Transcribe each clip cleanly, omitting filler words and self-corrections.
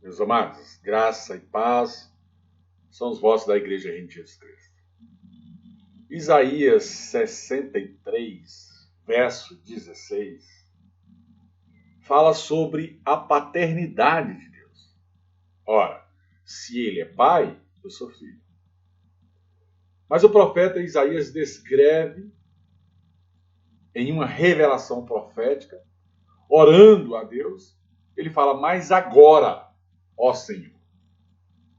Meus amados, graça e paz são os votos da Igreja Reino de Jesus Cristo. Isaías 63, verso 16, fala sobre a paternidade de Deus. Ora, se ele é pai, eu sou filho. Mas o profeta Isaías descreve em uma revelação profética, orando a Deus, ele fala: mas agora, ó Senhor,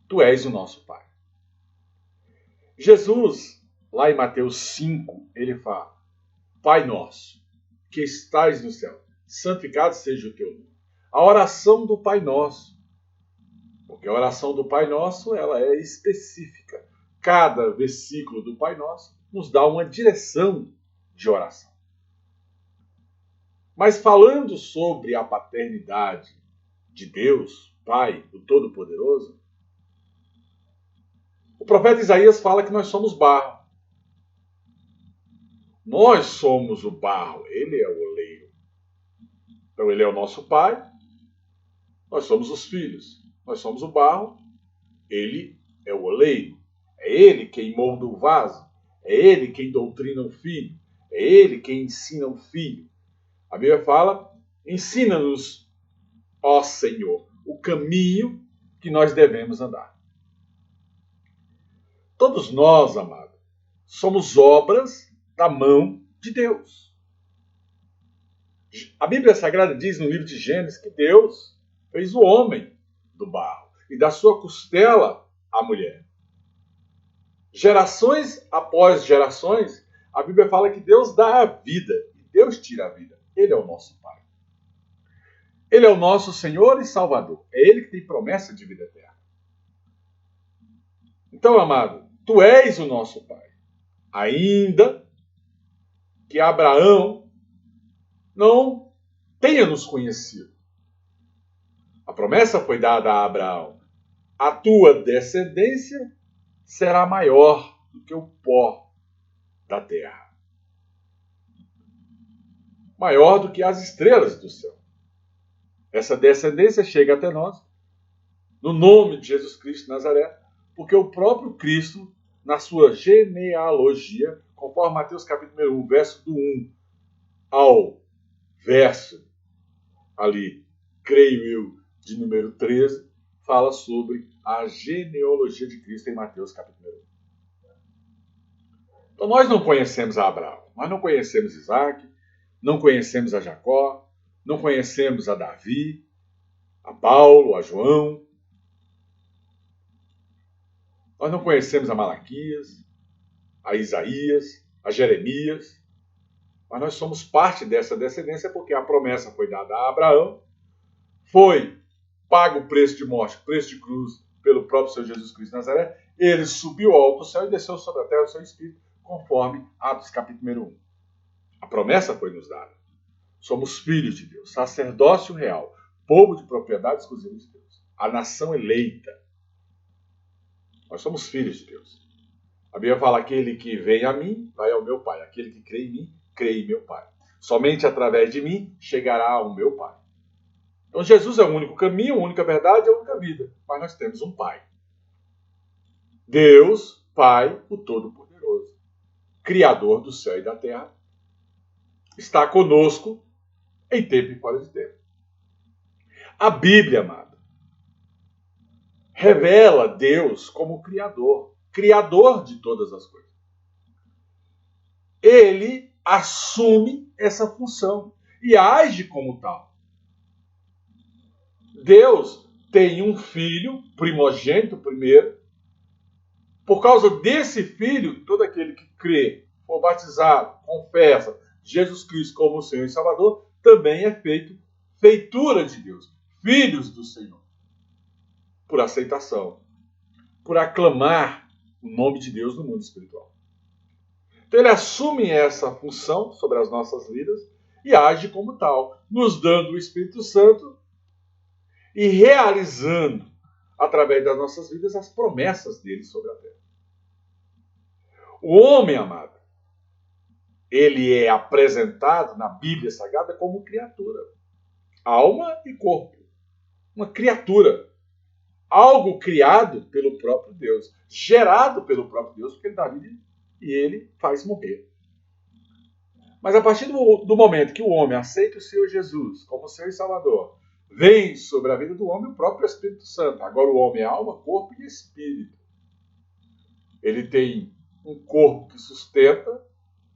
tu és o nosso Pai. Jesus, lá em Mateus 5, ele fala: Pai nosso, que estais no céu, santificado seja o teu nome. A oração do Pai Nosso, porque a oração do Pai Nosso ela é específica. Cada versículo do Pai Nosso nos dá uma direção de oração. Mas falando sobre a paternidade de Deus, Pai, o Todo-Poderoso, o profeta Isaías fala que nós somos barro. Nós somos o barro, ele é o oleiro. Então ele é o nosso pai, nós somos os filhos. Nós somos o barro, ele é o oleiro. É ele quem molda o vaso, é ele quem doutrina o filho, é ele quem ensina o filho. A Bíblia fala: ensina-nos, ó Senhor, o caminho que nós devemos andar. Todos nós, amados, somos obras da mão de Deus. A Bíblia Sagrada diz no livro de Gênesis que Deus fez o homem do barro e da sua costela a mulher. Gerações após gerações, a Bíblia fala que Deus dá a vida e Deus tira a vida. Ele é o nosso Pai. Ele é o nosso Senhor e Salvador. É Ele que tem promessa de vida eterna. Então, amado, tu és o nosso Pai. Ainda que Abraão não tenha nos conhecido. A promessa foi dada a Abraão: a tua descendência será maior do que o pó da terra. Maior do que as estrelas do céu. Essa descendência chega até nós, no nome de Jesus Cristo de Nazaré, porque o próprio Cristo, na sua genealogia, conforme Mateus capítulo 1, verso do 1 ao verso, ali, creio eu, de número 13, fala sobre a genealogia de Cristo em Mateus capítulo 1. Então nós não conhecemos a Abraão, nós não conhecemos Isaac, não conhecemos a Jacó, não conhecemos a Davi, a Paulo, a João. Nós não conhecemos a Malaquias, a Isaías, a Jeremias. Mas nós somos parte dessa descendência porque a promessa foi dada a Abraão, foi pago o preço de morte, preço de cruz, pelo próprio Senhor Jesus Cristo de Nazaré. Ele subiu ao alto do céu e desceu sobre a terra o seu Espírito, conforme Atos capítulo 1. A promessa foi nos dada. Somos filhos de Deus, sacerdócio real, povo de propriedade exclusiva de Deus, a nação eleita. Nós somos filhos de Deus. A Bíblia fala: aquele que vem a mim, vai ao meu Pai. Aquele que crê em mim, crê em meu Pai. Somente através de mim chegará ao meu Pai. Então Jesus é o único caminho, a única verdade, a única vida. Mas nós temos um Pai. Deus, Pai, o Todo-Poderoso, Criador do céu e da terra, está conosco em tempo e fora de tempo. A Bíblia, amado, revela Deus como Criador, Criador de todas as coisas. Ele assume essa função e age como tal. Deus tem um filho, primogênito primeiro. Por causa desse filho, todo aquele que crê, for batizado, confessa Jesus Cristo como Senhor e Salvador, também é feito feitura de Deus, filhos do Senhor, por aceitação, por aclamar o nome de Deus no mundo espiritual. Então ele assume essa função sobre as nossas vidas e age como tal, nos dando o Espírito Santo e realizando, através das nossas vidas, as promessas dele sobre a terra. O homem, amado, ele é apresentado na Bíblia Sagrada como criatura. Alma e corpo. Uma criatura. algo criado pelo próprio Deus, gerado pelo próprio Deus, porque ele dá vida e ele faz morrer. Mas a partir do momento que o homem aceita o Senhor Jesus como seu Salvador, vem sobre a vida do homem o próprio Espírito Santo. Agora o homem é alma, corpo e espírito. Ele tem um corpo que sustenta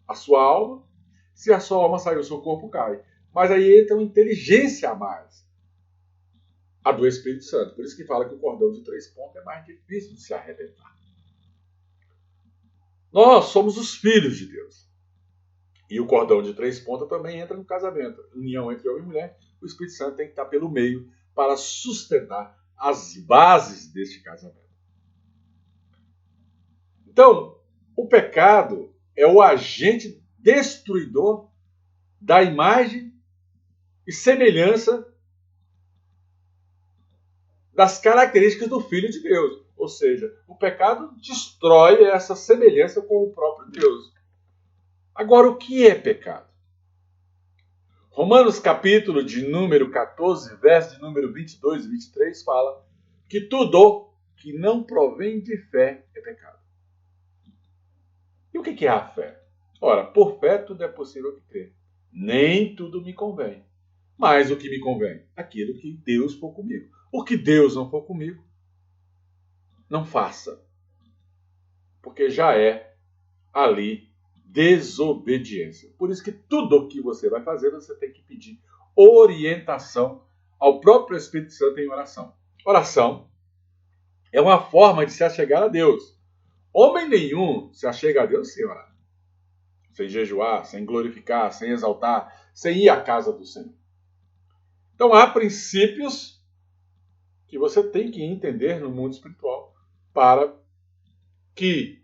a sua alma. Se a sua alma sair, o seu corpo cai. Mas aí entra uma inteligência a mais, a do Espírito Santo. Por isso que fala que o cordão de 3 pontos é mais difícil de se arrebentar. Nós somos os filhos de Deus. E o cordão de 3 pontas também entra no casamento. União entre homem e mulher. O Espírito Santo tem que estar pelo meio para sustentar as bases deste casamento. Então, o pecado é o agente destruidor da imagem e semelhança das características do Filho de Deus. Ou seja, o pecado destrói essa semelhança com o próprio Deus. Agora, o que é pecado? Romanos capítulo de número 14, verso de número 22 e 23 fala que tudo que não provém de fé é pecado. E o que é a fé? Ora, por fé tudo é possível que crer. Nem tudo me convém. Mas o que me convém? Aquilo que Deus for comigo. O que Deus não for comigo, não faça. Porque já é ali desobediência. Por isso que tudo o que você vai fazer, você tem que pedir orientação ao próprio Espírito Santo em oração. Oração é uma forma de se achegar a Deus. Homem nenhum se achega a Deus sem orar, sem jejuar, sem glorificar, sem exaltar, sem ir à casa do Senhor. Então há princípios que você tem que entender no mundo espiritual para que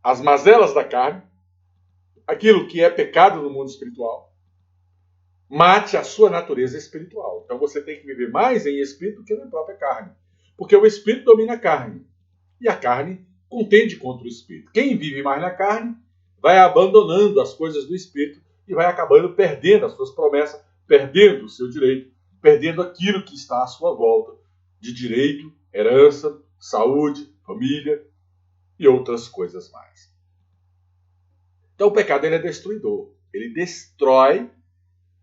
as mazelas da carne, aquilo que é pecado no mundo espiritual, mate a sua natureza espiritual. Então você tem que viver mais em espírito que na própria carne. Porque o espírito domina a carne. E a carne contende contra o espírito. Quem vive mais na carne vai abandonando as coisas do espírito e vai acabando perdendo as suas promessas, perdendo o seu direito, perdendo aquilo que está à sua volta de direito, herança, saúde, família e outras coisas mais. Então o pecado ele é destruidor. Ele destrói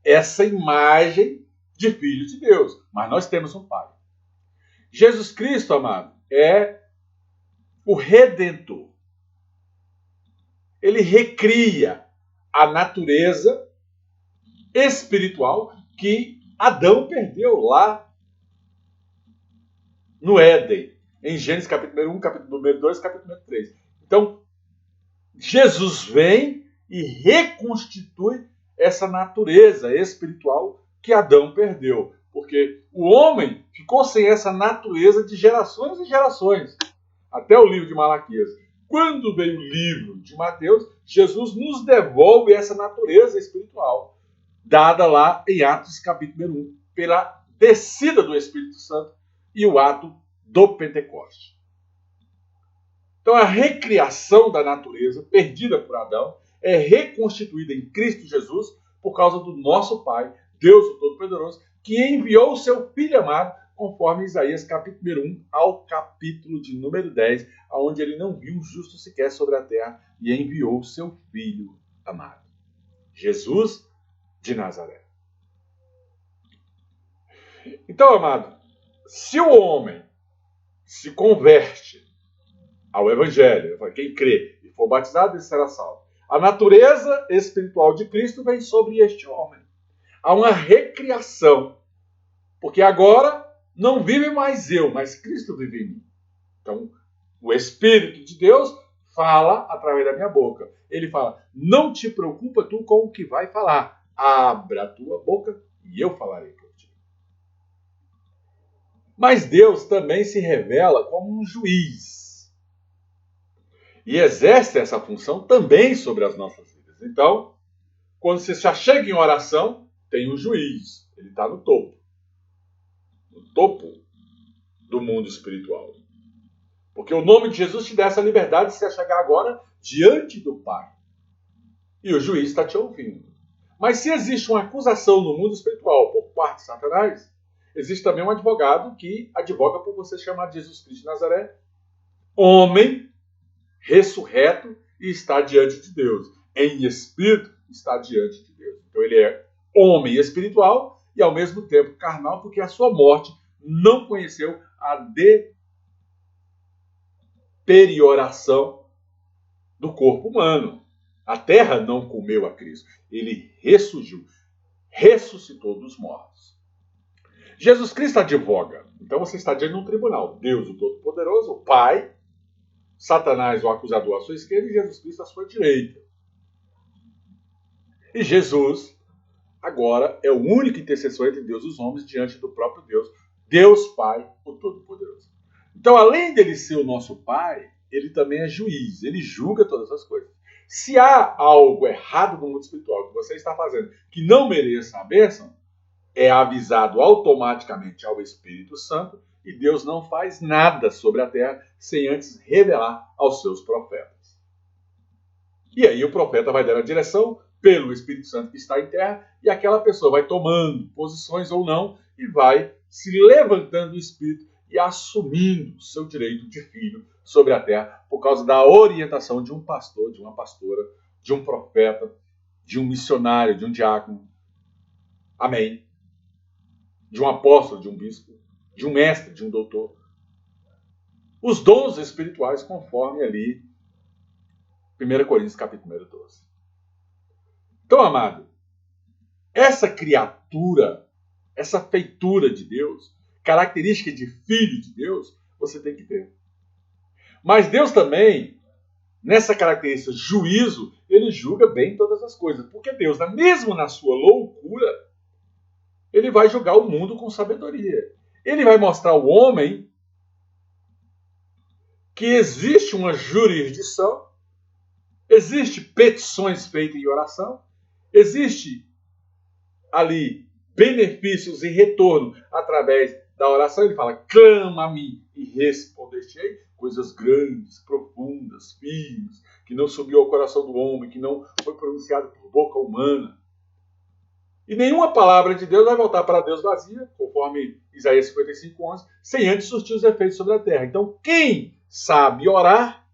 essa imagem de filho de Deus. Mas nós temos um Pai. Jesus Cristo, amado, é o Redentor. Ele recria a natureza espiritual que Adão perdeu lá no Éden, em Gênesis capítulo 1, capítulo 2, capítulo 3. Então, Jesus vem e reconstitui essa natureza espiritual que Adão perdeu. Porque o homem ficou sem essa natureza de gerações e gerações. Até o livro de Malaquias. Quando veio o livro de Mateus, Jesus nos devolve essa natureza espiritual, dada lá em Atos capítulo 1, pela descida do Espírito Santo e o ato do Pentecoste. Então a recriação da natureza perdida por Adão é reconstituída em Cristo Jesus por causa do nosso Pai, Deus o Todo-Poderoso, que enviou o seu Filho amado, conforme Isaías capítulo 1 ao capítulo de número 10, onde ele não viu um justo sequer sobre a terra e enviou o seu Filho amado, Jesus de Nazaré. Então, amado, se o homem se converte ao Evangelho, quem crê e for batizado, ele será salvo. A natureza espiritual de Cristo vem sobre este homem. Há uma recriação, porque agora não vive mais eu, mas Cristo vive em mim. Então, o Espírito de Deus fala através da minha boca. Ele fala, não te preocupa tu com o que vai falar. Abra a tua boca e eu falarei por ti. Mas Deus também se revela como um juiz. E exerce essa função também sobre as nossas vidas. Então, quando você já chega em oração, tem um juiz. Ele está no topo. No topo do mundo espiritual. Porque o nome de Jesus te dá essa liberdade de se chegar agora diante do Pai. E o juiz está te ouvindo. Mas se existe uma acusação no mundo espiritual por parte de Satanás, existe também um advogado que advoga por você chamar Jesus Cristo de Nazaré homem, ressurreto e está diante de Deus. Em espírito está diante de Deus. Então ele é homem espiritual e ao mesmo tempo carnal, porque a sua morte não conheceu a deterioração do corpo humano. A terra não comeu a Cristo. Ele ressurgiu, ressuscitou dos mortos. Jesus Cristo advoga. Então você está diante de um tribunal. Deus, o Todo-Poderoso, o Pai, Satanás, o acusador, à sua esquerda, e Jesus Cristo à sua direita. E Jesus, agora, é o único intercessor entre Deus e os homens diante do próprio Deus. Deus Pai, o Todo-Poderoso. Então, além dele ser o nosso Pai, ele também é juiz. Ele julga todas as coisas. Se há algo errado no mundo espiritual que você está fazendo que não mereça a bênção, é avisado automaticamente ao Espírito Santo e Deus não faz nada sobre a terra sem antes revelar aos seus profetas. E aí o profeta vai dando a direção pelo Espírito Santo que está em terra e aquela pessoa vai tomando posições ou não e vai se levantando o Espírito e assumindo o seu direito de filho sobre a terra por causa da orientação de um pastor, de uma pastora, de um profeta, de um missionário, de um diácono. Amém. De um apóstolo, de um bispo, de um mestre, de um doutor. Os dons espirituais conforme ali 1 Coríntios capítulo 12. Então, amado, essa criatura, essa feitura de Deus, característica de filho de Deus, você tem que ter. Mas Deus também, nessa característica juízo, ele julga bem todas as coisas. Porque Deus, mesmo na sua loucura, ele vai julgar o mundo com sabedoria. Ele vai mostrar ao homem que existe uma jurisdição, existe petições feitas em oração, existe ali benefícios e retorno através da oração. Ele fala, clama a mim e responder-te-ei. Coisas grandes, profundas, firmes, que não subiu ao coração do homem, que não foi pronunciado por boca humana. E nenhuma palavra de Deus vai voltar para Deus vazia, conforme Isaías 55:11, sem antes surtir os efeitos sobre a terra. Então, quem sabe orar,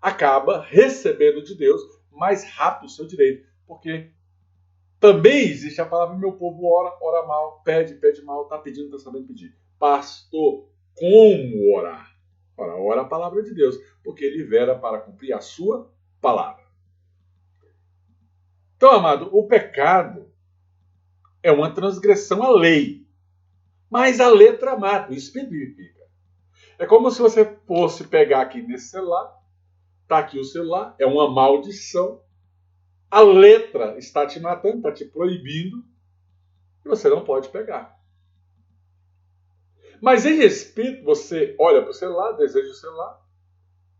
acaba recebendo de Deus mais rápido o seu direito. Porque também existe a palavra, meu povo ora, ora mal, pede, pede mal, está pedindo, está sabendo pedir. Pastor, como orar? Ora a palavra de Deus, porque ele libera para cumprir a sua palavra. Então, amado, o pecado é uma transgressão à lei. Mas a letra mata, isso significa. É como se você fosse pegar aqui nesse celular, está aqui o celular, é uma maldição. A letra está te matando, está te proibindo, e você não pode pegar. Mas em espírito, você olha para o celular, deseja o celular,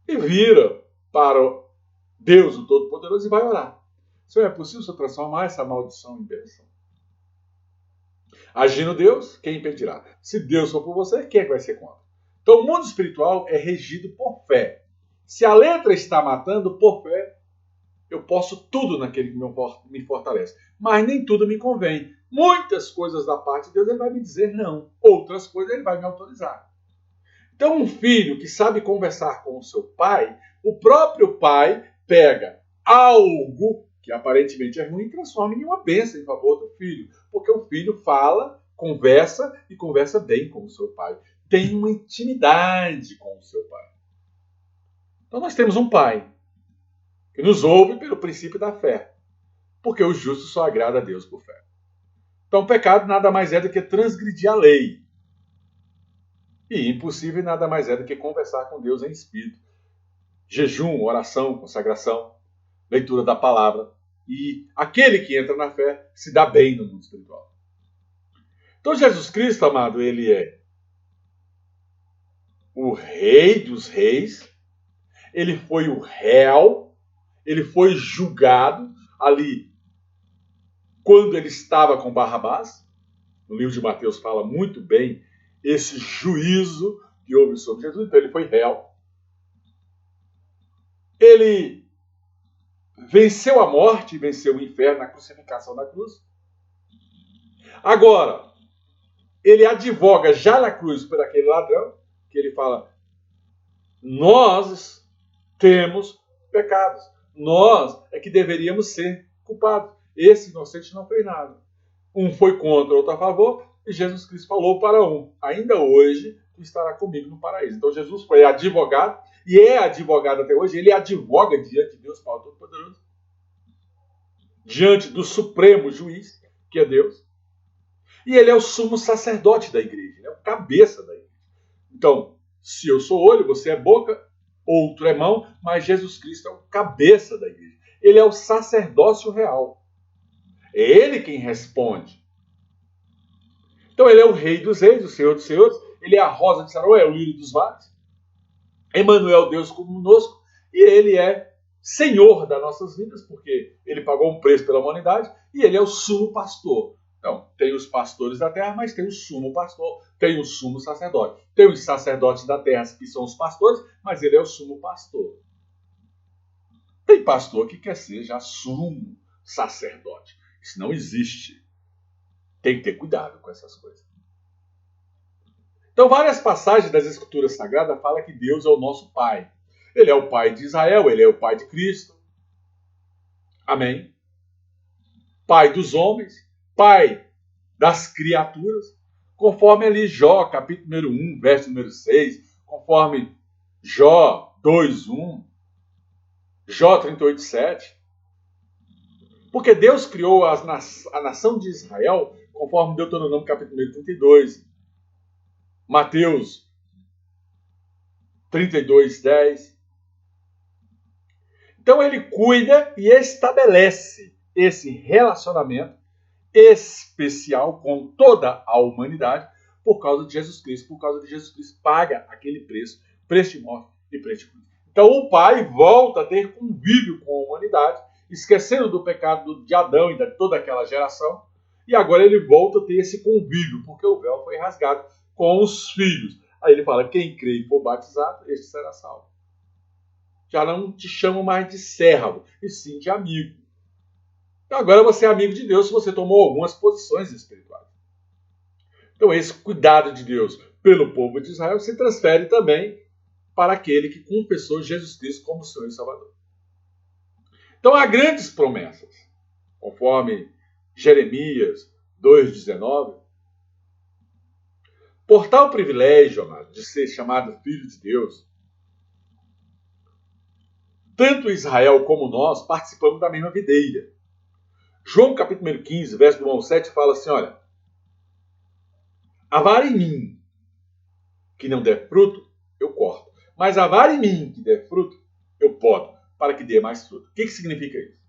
e vira para Deus, o Todo-Poderoso, e vai orar. Senhor, é possível você transformar essa maldição em bênção? Agindo Deus, quem impedirá? Se Deus for por você, quem é que vai ser contra? Então o mundo espiritual é regido por fé. Se a letra está matando, por fé, eu posso tudo naquele que me fortalece. Mas nem tudo me convém. Muitas coisas da parte de Deus ele vai me dizer não. Outras coisas ele vai me autorizar. Então um filho que sabe conversar com o seu pai, o próprio pai pega algo que aparentemente é ruim e transforma em uma bênção em favor do filho. Porque o filho fala, conversa e conversa bem com o seu pai. Tem uma intimidade com o seu pai. Então nós temos um pai que nos ouve pelo princípio da fé. Porque o justo só agrada a Deus por fé. Então o pecado nada mais é do que transgredir a lei. E impossível nada mais é do que conversar com Deus em espírito. Jejum, oração, consagração, leitura da palavra. E aquele que entra na fé se dá bem no mundo espiritual. Então Jesus Cristo, amado, ele é o rei dos reis. Ele foi o réu. Ele foi julgado ali quando ele estava com Barrabás. No livro de Mateus fala muito bem esse juízo que houve sobre Jesus. Então ele foi réu. Ele venceu a morte, venceu o inferno na crucificação da cruz. Agora, ele advoga já na cruz por aquele ladrão, que ele fala, nós temos pecados. Nós é que deveríamos ser culpados. Esse inocente não fez nada. Um foi contra, outro a favor, e Jesus Cristo falou para um, ainda hoje tu estará comigo no paraíso. Então Jesus foi advogado, e é advogado até hoje, ele advoga diante de Deus, Pai Todo-Poderoso, diante do Supremo Juiz, que é Deus, e ele é o sumo sacerdote da igreja, ele é o cabeça da igreja. Então, se eu sou olho, você é boca, outro é mão, mas Jesus Cristo é o cabeça da igreja. Ele é o sacerdócio real. É ele quem responde. Então ele é o rei dos reis, o senhor dos senhores, ele é a rosa de Saron, é o lírio dos vales. Emmanuel, Deus conosco, e ele é senhor das nossas vidas, porque ele pagou um preço pela humanidade, e ele é o sumo pastor. Então, tem os pastores da terra, mas tem o sumo pastor, tem o sumo sacerdote. Tem os sacerdotes da terra, que são os pastores, mas ele é o sumo pastor. Tem pastor que quer ser já sumo sacerdote. Isso não existe. Tem que ter cuidado com essas coisas. Então, várias passagens das Escrituras Sagradas falam que Deus é o nosso Pai. Ele é o Pai de Israel, ele é o Pai de Cristo. Amém? Pai dos homens, Pai das criaturas, conforme ali Jó, capítulo número 1, verso número 6, conforme Jó 2:1, Jó 38:7. Porque Deus criou a nação de Israel, conforme Deuteronômio capítulo 32, Mateus 32:10. Então ele cuida e estabelece esse relacionamento especial com toda a humanidade por causa de Jesus Cristo. Por causa de Jesus Cristo paga aquele preço de morte e preço de cruz. Então o Pai volta a ter convívio com a humanidade, esquecendo do pecado de Adão e de toda aquela geração, e agora ele volta a ter esse convívio, porque o véu foi rasgado com os filhos. Aí ele fala, quem crê e for batizado, este será salvo. Já não te chamam mais de servo, e sim de amigo. Então agora você é amigo de Deus se você tomou algumas posições espirituais. Então esse cuidado de Deus pelo povo de Israel se transfere também para aquele que confessou Jesus Cristo como Senhor e Salvador. Então há grandes promessas, conforme Jeremias 2:19. Por tal privilégio, amado, de ser chamado filho de Deus, tanto Israel como nós participamos da mesma videira. João capítulo 15, verso 1 ao 7, fala assim, olha, a vara em mim que não der fruto, eu corto. Mas a vara em mim que der fruto, eu podo, para que dê mais fruto. O que significa isso?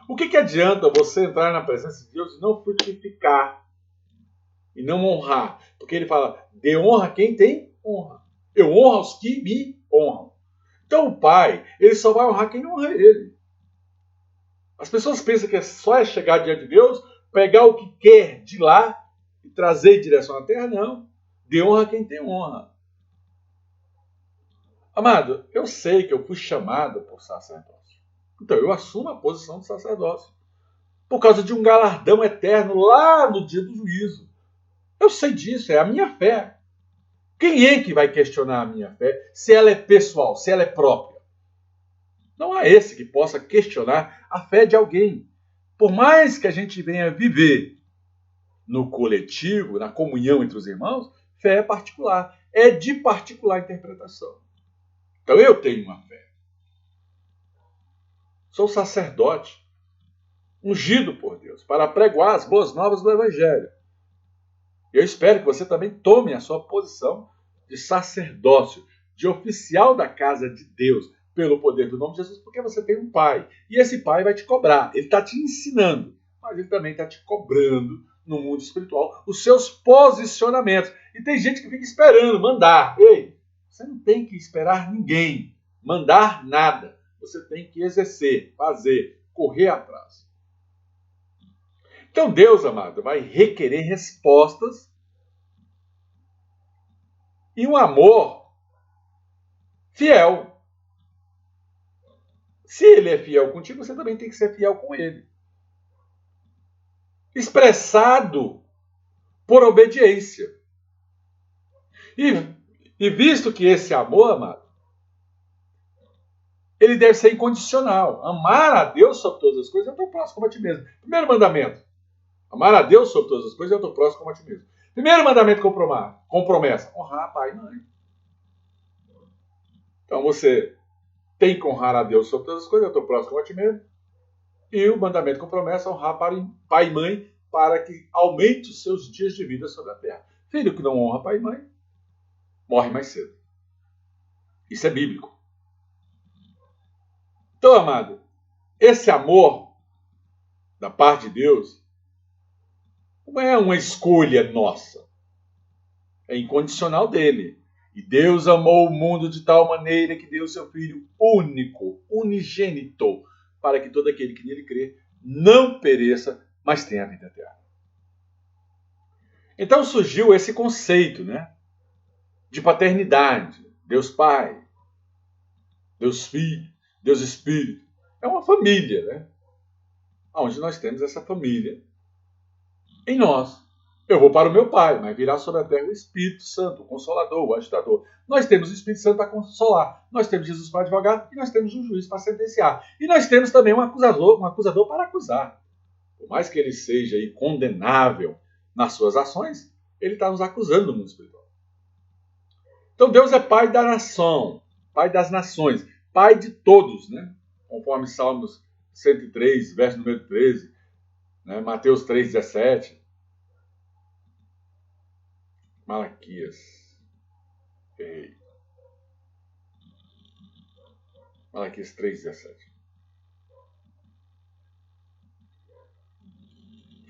O que adianta você entrar na presença de Deus e não frutificar e não honrar? Porque ele fala, dê honra a quem tem honra. Eu honro aos que me honram. Então o Pai, ele só vai honrar quem honra ele. As pessoas pensam que só é chegar diante de Deus, pegar o que quer de lá e trazer em direção à terra. Não. Dê honra a quem tem honra. Amado, eu sei que eu fui chamado por sacerdócio. Então eu assumo a posição de sacerdócio. Por causa de um galardão eterno lá no dia do juízo. Eu sei disso, é a minha fé. Quem é que vai questionar a minha fé se ela é pessoal, se ela é própria? Não há esse que possa questionar a fé de alguém. Por mais que a gente venha viver no coletivo, na comunhão entre os irmãos, fé é particular. É de particular interpretação. Então eu tenho uma fé. Sou sacerdote, ungido por Deus, para pregoar as boas novas do Evangelho. Eu espero que você também tome a sua posição de sacerdócio, de oficial da casa de Deus, pelo poder do nome de Jesus, porque você tem um pai. E esse pai vai te cobrar. Ele está te ensinando, mas ele também está te cobrando no mundo espiritual os seus posicionamentos. E tem gente que fica esperando, mandar. Ei, você não tem que esperar ninguém, mandar nada. Você tem que exercer, fazer, correr atrás. Então Deus, amado, vai requerer respostas e um amor fiel. Se ele é fiel contigo, você também tem que ser fiel com ele. Expressado por obediência. E visto que esse amor, amado, ele deve ser incondicional. Amar a Deus sobre todas as coisas é o teu próximo como a ti mesmo. Primeiro mandamento. Amar a Deus sobre todas as coisas é o teu próximo como a ti mesmo. Primeiro mandamento com promessa. Honrar pai e mãe. Então você tem que honrar a Deus sobre todas as coisas, é o teu próximo como a ti mesmo. E o mandamento com promessa, honrar pai e mãe, para que aumente os seus dias de vida sobre a terra. Filho que não honra pai e mãe, morre mais cedo. Isso é bíblico. Então, amado, esse amor da parte de Deus não é uma escolha nossa. É incondicional dele. E Deus amou o mundo de tal maneira que deu seu Filho único, unigênito, para que todo aquele que nele crê não pereça, mas tenha a vida eterna. Então surgiu esse conceito, né, de paternidade. Deus Pai, Deus Filho, Deus Espírito. É uma família, né? Onde nós temos essa família em nós. Eu vou para o meu Pai, mas virá sobre a terra o Espírito Santo, o Consolador, o Ajudador. Nós temos o Espírito Santo para consolar, nós temos Jesus para advogar e nós temos um juiz para sentenciar. E nós temos também um acusador para acusar. Por mais que ele seja aí condenável nas suas ações, ele está nos acusando no mundo espiritual. Então Deus é Pai da nação, Pai das nações, Pai de todos, né? Conforme Salmos 103, verso número 13, né? Mateus 3,17. Malaquias. Errei. Malaquias 3,17.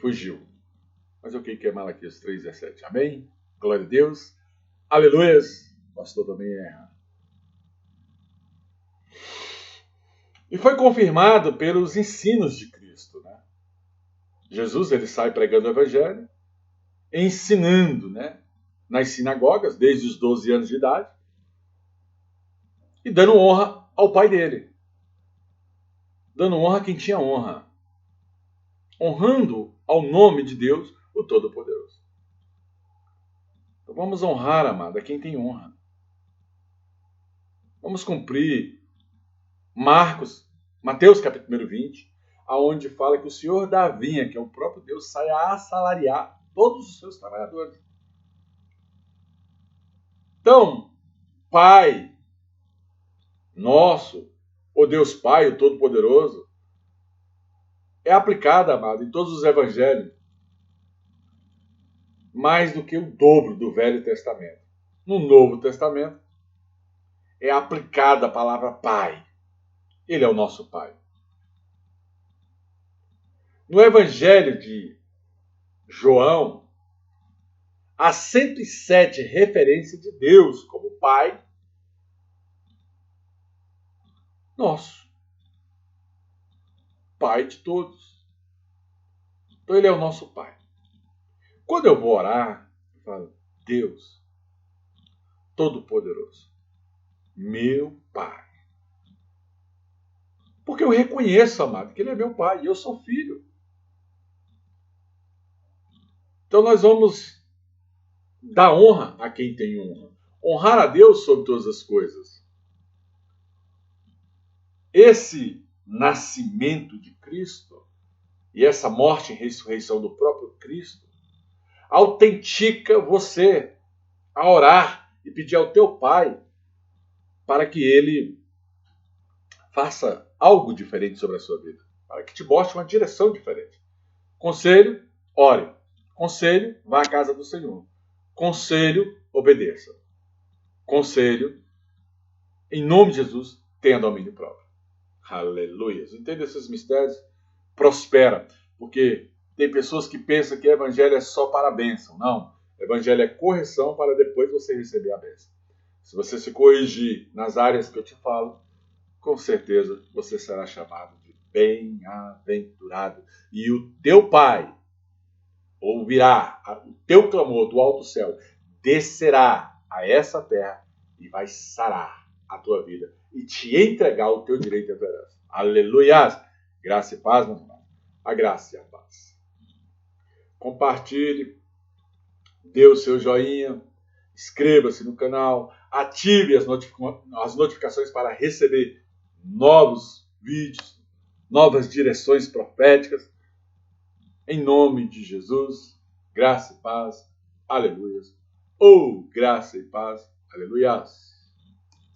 Fugiu. Mas o que é Malaquias 3,17? Amém? Glória a Deus. Aleluias. O pastor também erra. E foi confirmado pelos ensinos de Cristo, né? Jesus, ele sai pregando o evangelho, ensinando, né, nas sinagogas, desde os 12 anos de idade, e dando honra ao pai dele. Dando honra a quem tinha honra. Honrando ao nome de Deus, o Todo-Poderoso. Então vamos honrar, amado, a quem tem honra. Vamos cumprir Mateus capítulo 20, aonde fala que o Senhor da vinha, que é o próprio Deus, sai a assalariar todos os seus trabalhadores. Então, Pai nosso, o Deus Pai, o Todo-Poderoso, é aplicado, amado, em todos os evangelhos, mais do que o dobro do Velho Testamento. No Novo Testamento, é aplicada a palavra Pai. Ele é o nosso Pai. No Evangelho de João, há 107 referências de Deus como Pai nosso. Pai de todos. Então ele é o nosso Pai. Quando eu vou orar, eu falo, Deus, Todo-Poderoso, meu Pai. Porque eu reconheço, amado, que ele é meu Pai e eu sou filho. Então nós vamos dar honra a quem tem honra. Honrar a Deus sobre todas as coisas. Esse nascimento de Cristo e essa morte e ressurreição do próprio Cristo autentica você a orar e pedir ao teu Pai para que ele faça algo diferente sobre a sua vida, para que te mostre uma direção diferente. Conselho, ore. Conselho, vá à casa do Senhor. Conselho, obedeça. Conselho, em nome de Jesus, tenha domínio próprio. Aleluia. Entende esses mistérios? Prospera. Porque tem pessoas que pensam que o evangelho é só para a bênção. Não. O evangelho é correção para depois você receber a bênção. Se você se corrigir nas áreas que eu te falo, com certeza você será chamado de bem-aventurado. E o teu Pai ouvirá o teu clamor do alto céu, descerá a essa terra e vai sarar a tua vida e te entregar o teu direito à tua herança. Aleluias! Graça e paz, meus irmãos. A graça e a paz. Compartilhe, dê o seu joinha, inscreva-se no canal, ative as notificações para receber novos vídeos, novas direções proféticas. Em nome de Jesus, graça e paz, aleluias. Graça e paz, aleluias.